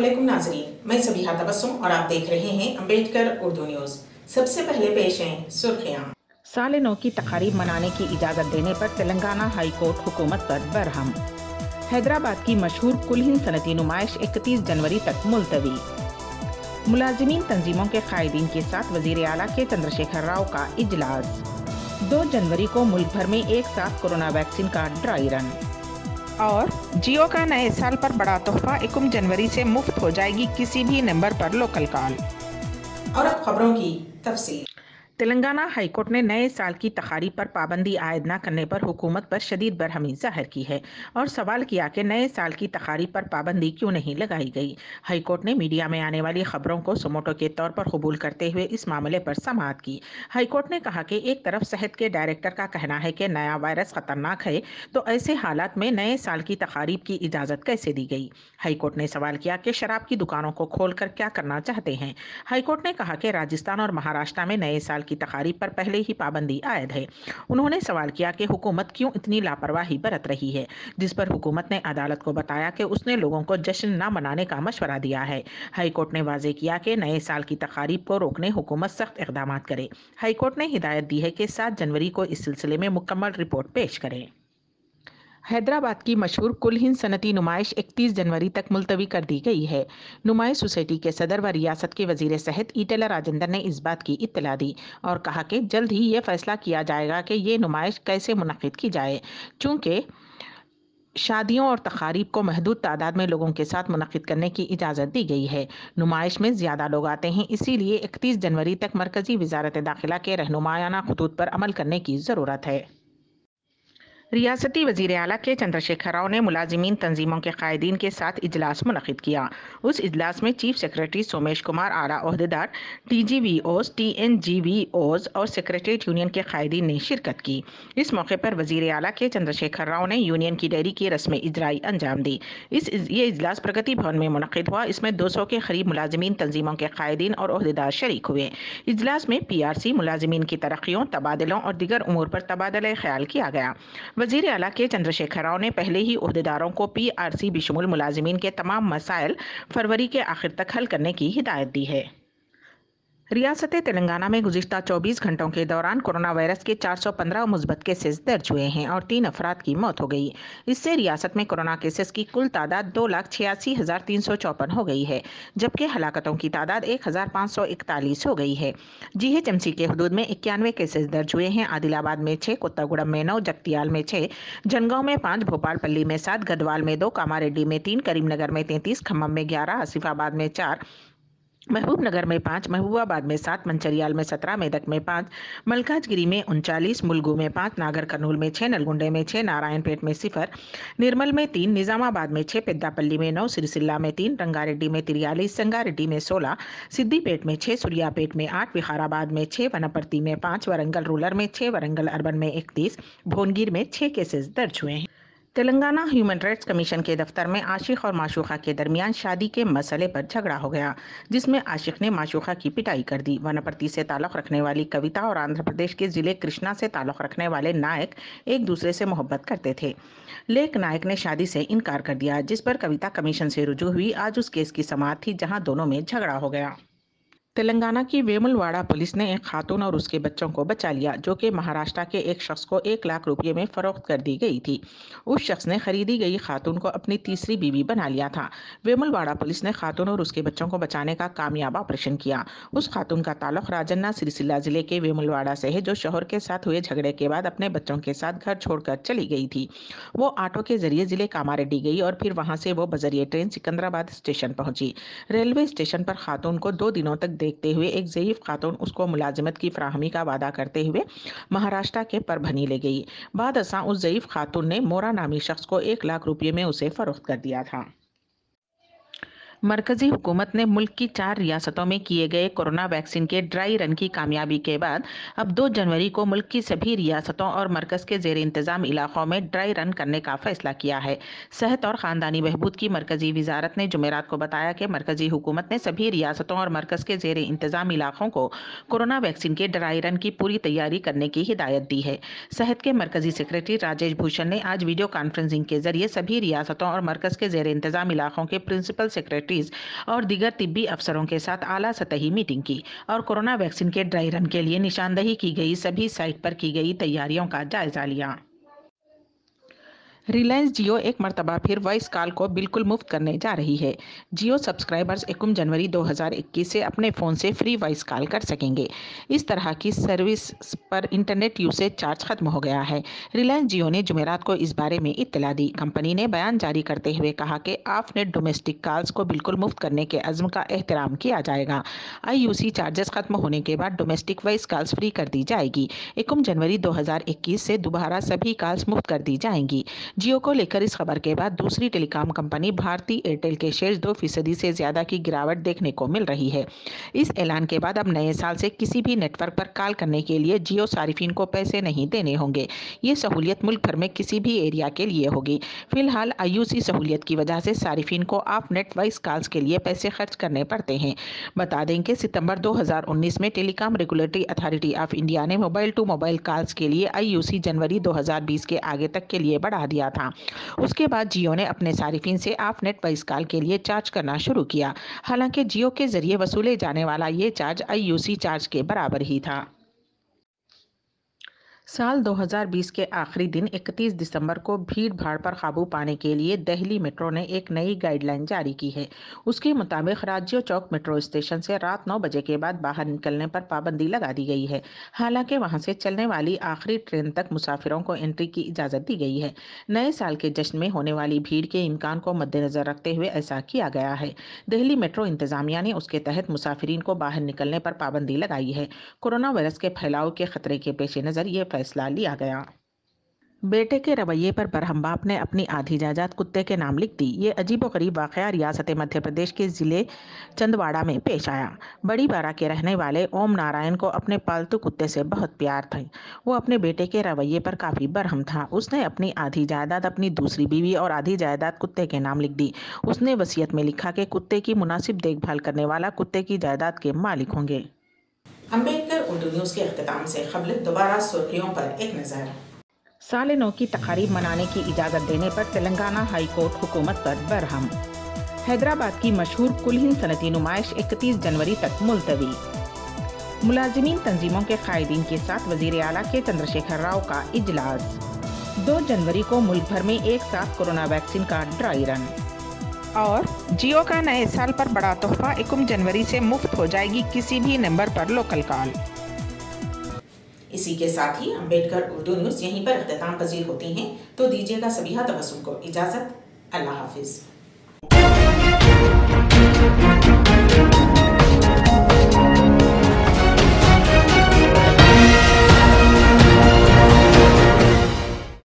अस्सलामुअलैकुम नाज़रीन, मैं सबीहा तबस्सुम और आप देख रहे हैं अम्बेडकर उर्दू न्यूज़। सबसे पहले पेश हैं सुर्खियां। साल नौ की तकारीब मनाने की इजाज़त देने पर तेलंगाना हाई कोर्ट हुकूमत पर बरहम। हैदराबाद की मशहूर कुल हिंद सनती नुमाइश 31 जनवरी तक मुलतवी। मुलाजिमीन तंजीमों के कायदीन के साथ वजीर आला के चंद्रशेखर राव का इजलास। 2 जनवरी को मुल्क भर में एक साथ कोरोना वैक्सीन का ड्राई रन। और जियो का नए साल पर बड़ा तोहफा 1 जनवरी से मुफ्त हो जाएगी किसी भी नंबर पर लोकल कॉल। और अब खबरों की तफसील। तेलंगाना हाईकोर्ट ने नए साल की तकारीब पर पाबंदी आयद न करने पर हुकूमत पर शदीद बरहमी जाहिर की है और सवाल किया कि नए साल की तकारीब पर पाबंदी क्यों नहीं लगाई गई। हाईकोर्ट ने मीडिया में आने वाली खबरों को सुमोटो के तौर पर कबूल करते हुए इस मामले पर समाअत की। हाईकोर्ट ने कहा कि एक तरफ सेहत के डायरेक्टर का कहना है कि नया वायरस खतरनाक है, तो ऐसे हालात में नए साल की तकारीब की इजाज़त कैसे दी गई। हाईकोर्ट ने सवाल किया कि शराब की दुकानों को खोलकर क्या करना चाहते हैं। हाईकोर्ट ने कहा कि राजस्थान और महाराष्ट्र में नए साल की तकारीब पर पहले ही पाबंदी आयद है। उन्होंने सवाल किया कि हुकूमत क्यों इतनी लापरवाही बरत रही है, जिस पर हुकूमत ने अदालत को बताया कि उसने लोगों को जश्न न मनाने का मशवरा दिया है। हाईकोर्ट ने वाजे किया कि नए साल की तकारीब को रोकने हुकूमत सख्त इक़दाम करे। हाईकोर्ट ने हिदायत दी है कि 7 जनवरी को इस सिलसिले में मुकम्मल रिपोर्ट पेश करें। हैदराबाद की मशहूर कुल हिंद सनती नुमाइश 31 जनवरी तक मुलतवी कर दी गई है। नुमाइश सोसाइटी के सदर व रियासत के वजीर सेहत ईटेला राजेंद्र ने इस बात की इत्तला दी और कहा कि जल्द ही ये फैसला किया जाएगा कि ये नुमाइश कैसे मुनक़िद की जाए, चूँकि शादियों और तकारीब को महदूद तादाद में लोगों के साथ मुनक़िद करने की इजाज़त दी गई है। नुमाइश में ज़्यादा लोग आते हैं, इसीलिए 31 जनवरी तक मरकज़ी वज़ारत दाखिला के रहनुमायाना खतूत पर अमल करने की ज़रूरत है। रियासती वज़ीर आला के चंद्रशेखर राव ने मुलाजिमीन तंजीमों के कायदीन के साथ इजलास मुनक़िद किया। उस इजलास में चीफ सेक्रेटरी सोमेश कुमार, आला ओहदेदार, TGVOs, TNGVOs और सेक्रेटरीट यूनियन के कायदीन ने शिरकत की। इस मौके पर वज़ीर आला के चंद्रशेखर राव ने यूनियन की डायरी की रस्म इजराई अंजाम दी। ये इजलास प्रगति भवन में मुनक़िद हुआ। इसमें 200 के करीब मुलाजिमीन तंजीमों के कायदीन और ओहदेदार शरीक हुए। इजलास में PRC, मुलाजिमीन की तरक्कियों, तबादलों और दीगर उमूर पर तबादला ख्याल किया गया। वज़ीर आला के चंद्रशेखर राव ने पहले ही ओहदेदारों को PRC बिशमुल मुलाजिमीन के तमाम मसाइल फरवरी के आखिर तक हल करने की हिदायत दी है। रियासत तेलंगाना में गुज़िश्ता 24 घंटों के दौरान कोरोना वायरस के 415 मुस्बत केसेस दर्ज हुए हैं और 3 अफराद की मौत हो गई। इससे रियासत में कोरोना केसेस की कुल तादाद 2,86,354 हो गई है, जबकि हलाकतों की तादाद 1,541 हो गई है। GHMC के हदूद में 91 केसेस दर्ज हुए हैं। आदिलाबाद में 6, कोत्तागुड़म में 9, जगतियाल में 6, जनगांव में 5, भोपालपल्ली में 7, गढ़वाल में 2, कामारेड्डी में 3, करीमनगर में 33, खम्मम में 11, आसिफाबाद में 4, महबूबनगर में 5, महबूबाबाद में 7, मंचरियाल में 17, मेदक में 5, मलकाजगिरी में 39, मुलगू में 5, नागर कर्नूल में 6, नलगुंडे में 6, नारायणपेट में 0, निर्मल में 3, निजामाबाद में 6, पेद्दापल्ली में 9, सिरसिल्ला में 3, रंगारेड्डी में 43, संगारेड्डी में 16, सिद्दीपेट में 6, सुरियापेट में 8, विखाराबाद में 6, वनपर्ती में 5, वरंगल रूरल में 6, वरंगल अर्बन में 31, भोनगिर में 6 केसेस दर्ज हुए हैं। तेलंगाना ह्यूमन राइट्स कमीशन के दफ्तर में आशिक और माशूका के दरमियान शादी के मसले पर झगड़ा हो गया, जिसमें आशिक ने माशूका की पिटाई कर दी। वनपर्ती से ताल्लुक़ रखने वाली कविता और आंध्र प्रदेश के ज़िले कृष्णा से ताल्लुक़ रखने वाले नायक एक दूसरे से मोहब्बत करते थे, लेकिन नायक ने शादी से इनकार कर दिया, जिस पर कविता कमीशन से रुजू हुई। आज उस केस की समाअत थी जहाँ दोनों में झगड़ा हो गया। तेलंगाना की वेमुलवाड़ा पुलिस ने एक खातून और उसके बच्चों को बचा लिया, जो कि महाराष्ट्र के एक शख्स को 1 लाख रुपये में फरोख्त कर दी गई थी। उस शख्स ने खरीदी गई खातून को अपनी तीसरी बीवी बना लिया था। वेमुलवाड़ा पुलिस ने खातून और उसके बच्चों को बचाने का कामयाब ऑपरेशन किया। उस खातून का ताल्लुक राजन्ना सिरसिल्ला जिले के वेमुलवाड़ा से है, जो शौहर के साथ हुए झगड़े के बाद अपने बच्चों के साथ घर छोड़कर चली गई थी। वो ऑटो के जरिए जिले कामारेड्डी गई और फिर वहां से वो बजरिए ट्रेन सिकंदराबाद स्टेशन पहुंची। रेलवे स्टेशन पर खातून को 2 दिनों तक देखते हुए एक ज़ईफ खातून उसको मुलाजिमत की फराहमी का वादा करते हुए महाराष्ट्र के परभनी ले गई। बाद असा उस ज़ईफ खातून ने मोरा नामी शख्स को 1 लाख रुपये में उसे फरोख्त कर दिया था। मरकजी हुकूमत ने मुल्क की 4 रियासतों में किए गए कोरोना वैक्सीन के ड्राई रन की कामयाबी के बाद अब 2 जनवरी को मुल्क की सभी रियासतों और मरकज़ के ज़ेर इंतज़ाम इलाकों में ड्राई रन करने का फैसला किया है। सेहत और ख़ानदानी बहबूद की मरकजी वजारत ने जुमेरात को बताया कि मरकजी हुकूमत ने सभी रियासतों और मरकज़ के ज़ेर इंतज़ाम इलाकों को कोरोना वैक्सीन के ड्राई रन की पूरी तैयारी करने की हिदायत दी है। सेहत के मरकजी सेक्रेटरी राजेश भूषण ने आज वीडियो कॉन्फ्रेंसिंग के जरिए सभी रियासतों और मरकज़ के ज़ेर इंतज़ाम इलाकों के प्रिंसिपल सेक्रेटरी सेक्रेटरीज और दीगर तिब्बी अफसरों के साथ आला सतही मीटिंग की और कोरोना वैक्सीन के ड्राई रन के लिए निशानदही की गई सभी साइट पर की गई तैयारियों का जायजा लिया। रिलायंस जियो एक मरतबा फिर वॉइस कॉल को बिल्कुल मुफ्त करने जा रही है। जियो सब्सक्राइबर्स 1 जनवरी 2021 से अपने फ़ोन से फ्री वॉइस कॉल कर सकेंगे। इस तरह की सर्विस पर इंटरनेट यूसेज चार्ज खत्म हो गया है। रिलायंस जियो ने जुमेरात को इस बारे में इत्तला दी। कंपनी ने बयान जारी करते हुए कहा कि ऑफ नेट डोमेस्टिक कॉल्स को बिल्कुल मुफ्त करने के अज़्म का एहतराम किया जाएगा। IUC चार्जेस खत्म होने के बाद डोमेस्टिक वॉइस कॉल्स फ्री कर दी जाएगी। 1 जनवरी 2021 से दोबारा सभी कॉल्स मुफ्त कर दी जाएंगी। जियो को लेकर इस खबर के बाद दूसरी टेलीकॉम कंपनी भारती एयरटेल के शेयर्स 2% से ज्यादा की गिरावट देखने को मिल रही है। इस ऐलान के बाद अब नए साल से किसी भी नेटवर्क पर कॉल करने के लिए जियो सारिफिन को पैसे नहीं देने होंगे। ये सहूलियत मुल्क भर में किसी भी एरिया के लिए होगी। फिलहाल IUC सहूलियत की वजह से सारिफिन को ऑफ नेट वॉइस कॉल्स के लिए पैसे खर्च करने पड़ते हैं। बता दें कि सितंबर 2019 में telecom regulatory authority of India ने मोबाइल टू मोबाइल कॉल्स के लिए IUC जनवरी 2020 के आगे तक के लिए बढ़ा दिया था। उसके बाद जियो ने अपने सारिफिन से ऑफ नेट वॉइस कॉल के लिए चार्ज करना शुरू किया। हालांकि जियो के जरिए वसूले जाने वाला ये चार्ज IUC चार्ज के बराबर ही था। साल 2020 के आखिरी दिन 31 दिसंबर को भीड़ भाड़ पर काबू पाने के लिए दिल्ली मेट्रो ने एक नई गाइडलाइन जारी की है। उसके मुताबिक राज्य चौक मेट्रो स्टेशन से रात 9 बजे के बाद बाहर निकलने पर पाबंदी लगा दी गई है। हालांकि वहां से चलने वाली आखिरी ट्रेन तक मुसाफिरों को एंट्री की इजाज़त दी गई है। नए साल के जश्न में होने वाली भीड़ के इम्कान को मद्देनजर रखते हुए ऐसा किया गया है। दिल्ली मेट्रो इंतजामिया ने उसके तहत मुसाफिरीन को बाहर निकलने पर पाबंदी लगाई है। कोरोना वायरस के फैलाव के खतरे के पेश नज़र ये फैसला लिया गया। बेटे के रवैये पर बरहम बाप ने अपनी आधी जायदाद कुत्ते के नाम लिख दी। ये अजीबोगरीब वाक़या रियासत मध्य प्रदेश के ज़िले चंदवाड़ा में पेश आया। बड़ी बारा के रहने वाले ओम नारायण को अपने पालतू कुत्ते से बहुत प्यार था। वो अपने बेटे के रवैये पर काफ़ी बरहम था। उसने अपनी आधी जायदाद अपनी दूसरी बीवी और आधी जायदाद कुत्ते के नाम लिख दी। उसने वसीयत में लिखा कि कुत्ते की मुनासिब देखभाल करने वाला कुत्ते की जायदाद के मालिक होंगे। अम्बेडकर उर्दू न्यूज़ के अख्तिताम से क़ब्ल दोबारा सुर्खियों पर एक नज़र। साल नौ की तकारीब मनाने की इजाज़त देने पर तेलंगाना हाई कोर्ट हुकूमत पर बरहम। हैदराबाद की मशहूर कुल हिंद सनती नुमाइश 31 जनवरी तक मुलतवी। मुलाजिमीन तंजीमों के कायदीन के साथ वज़ीर आला के चंद्रशेखर राव का इजलास। 2 जनवरी को मुल्क भर में एक साथ कोरोना वैक्सीन का ड्राई रन। और जियो का नए साल पर बड़ा तोहफा, 1 जनवरी से मुफ्त हो जाएगी किसी भी नंबर पर लोकल कॉल। इसी के साथ ही अम्बेडकर उर्दू न्यूज़ यहीं पर इख्तिताम पजीर होती हैं। तो दीजिएगा सबीहा तबस्सुम को इजाज़त। अल्लाह हाफिज़।